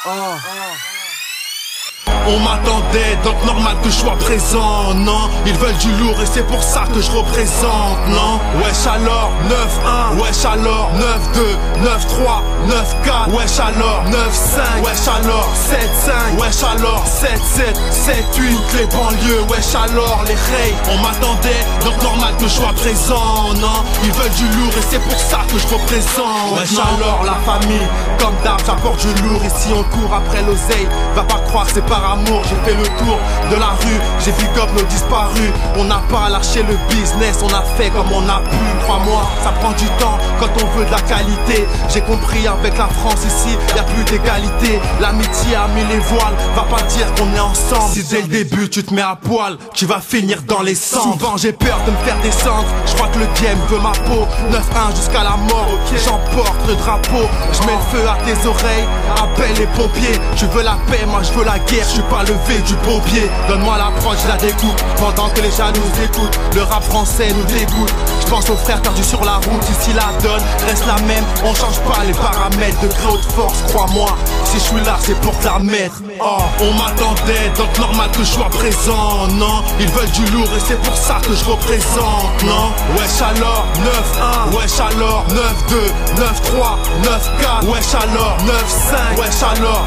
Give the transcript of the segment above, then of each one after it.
On m'attendait, donc normal que je sois présent, non. Ils veulent du lourd et c'est pour ça que je représente, non. Wesh alors, 9-1, wesh alors, 9-2, 9-3, 9-4, wesh alors, 9-5, wesh alors, 7-5, wesh alors, 7-7, 7-8, toutes les banlieues, wesh alors, les rays. On m'attendait, donc normal que je sois présent, non. Ils veulent du lourd et c'est pour ça que je représente, wesh alors, la famille, comme d'hab, j'apporte du lourd. Ici on court après l'oseille, va pas croire c'est par amour. J'ai fait le tour de la rue, j'ai big up nos disparus. On n'a pas lâché le business, on a fait comme on a pu. Crois-moi, ça prend du temps quand on veut de la qualité. J'ai compris avec la France ici, y a plus d'égalité. L'amitié a mis les voiles, va pas dire qu'on est ensemble. Si dès le début tu te mets à poil, tu vas finir dans les cendres. Souvent j'ai peur de me faire descendre, je crois que le game veut ma peau. 9-1 jusqu'à la mort, j'emporte le drapeau. Je mets le feu à tes oreilles, appelle les pompiers. Tu veux la paix, moi je veux la guerre, je suis pas levé du pompier. Donne-moi la prod, je la découpe pendant que les jaloux écoutent. Le rap français nous dégoûte. Je pense aux frères perdus sur la route. Ici la donne reste la même, on change pas les paramètres. De très haute force, crois-moi, si je suis là c'est pour te la mettre. On m'attendait, donc normal que je sois présent, non. Ils veulent du lourd et c'est pour ça que je représente, non. Wesh alors, 9-1, wesh alors, 9-2, 9-3, 9-4, wesh alors, 9-5, wesh alors,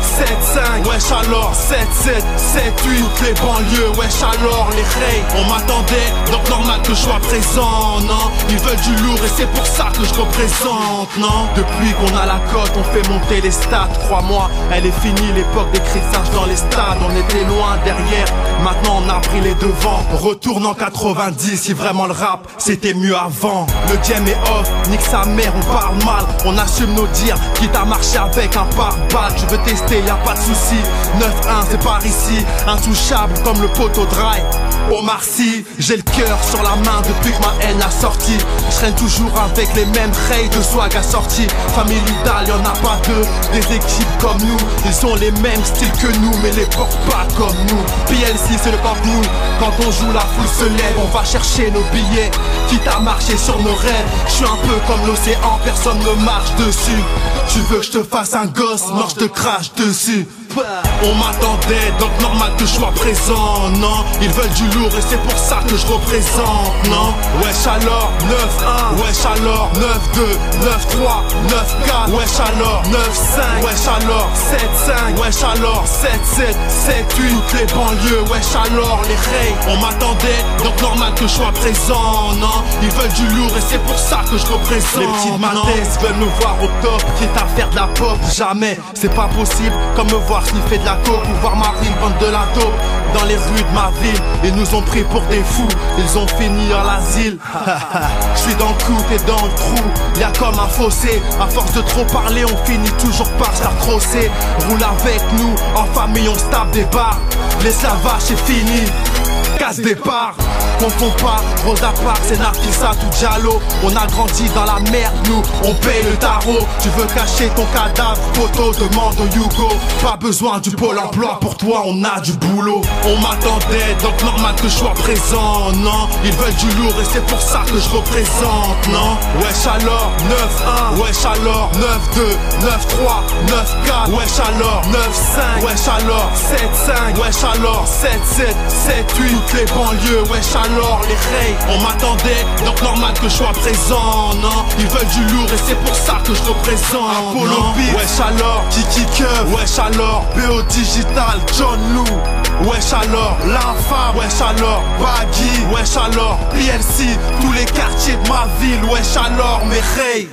7-5, wesh alors, 7-7, 7-8, toutes les banlieues, wesh alors, les rays. On m'attendait, donc normal que je sois présent, non. Ils veulent du lourd et c'est pour ça que je représente, non. Depuis qu'on a la cote, on fait monter les stats, crois-moi, elle est finie l'époque des cris de singe dans les stades. On était loin derrière, maintenant on a pris les devants. Retourne en 90, si vraiment le rap c'était mieux avant. Le game est off, nique sa mère, on parle mal, on assume nos dires, quitte à marcher avec un pare-balles. Tu veux tester, y a pas de souci. 9-1 c'est par ici, intouchable comme le poteau dry. Omar Sy, j'ai le cœur sur la main depuis que ma haine a sorti. Je traîne toujours avec les mêmes rays de swag assortis. Famille Lidal, y'en a pas deux, des équipes comme nous. Ils ont les mêmes styles que nous, mais les portent pas comme nous. PLC c'est le camp nous, quand on joue la foule se lève. On va chercher nos billets, quitte à marcher sur nos rêves. Je suis un peu comme l'océan, personne ne marche dessus. Tu veux que je te fasse un gosse, moi je te crache dessus. On m'attendait, donc normal que je sois présent, non. Ils veulent du lourd et c'est pour ça que je représente, non. Wesh alors, 9-1, wesh alors, 9-2, 9-3, 9-4, wesh alors, 9-5, wesh alors, 7-5, wesh alors, 7-7, 7-8, toutes les banlieues, wesh alors, les rays. On m'attendait, donc normal que je sois présent, non. Ils veulent du lourd et c'est pour ça que je représente. Les petites mathèses veulent me voir au top, quitte à faire de la pop, jamais, c'est pas possible, comme me voir sniffer de la coke ou voir ma ville vendre de la dope dans les rues de ma ville. Ils nous ont pris pour des fous, ils ont fini à l'asile. Je suis dans le coup, t'es dans le trou, y'a comme un fossé. À force de trop parler, on finit toujours par se faire crosser. Roule avec nous, en famille on se tape des barres. L'esclavage c'est fini, casse départ. Confond pas, Rosa Parks c'est Nafisa tout Diallo. On a grandi dans la merde, nous, on paye le tarot. Tu veux cacher ton cadavre, photo, demande au Hugo. Pas besoin du pôle emploi, pour toi on a du boulot. On m'attendait, donc normal que je sois présent, non. Ils veulent du lourd et c'est pour ça que je représente, non. Wesh alors, 9-1, wesh alors, 9-2, 9-3, 9-4, wesh alors, 9-5, wesh alors, 7-5, wesh alors, 7-7, 7-8, toutes les banlieues, wesh alors, les rays. On m'attendait, donc normal que je sois présent, non. Ils veulent du lourd et c'est pour ça que je représente, Apollo Beats, wesh alors, Kiki Keuf, wesh alors, BO Digital, John Lou, wesh alors, l'infâme, wesh alors, Baggy, wesh alors, PLC, tous les quartiers de ma ville, wesh alors, mes rays.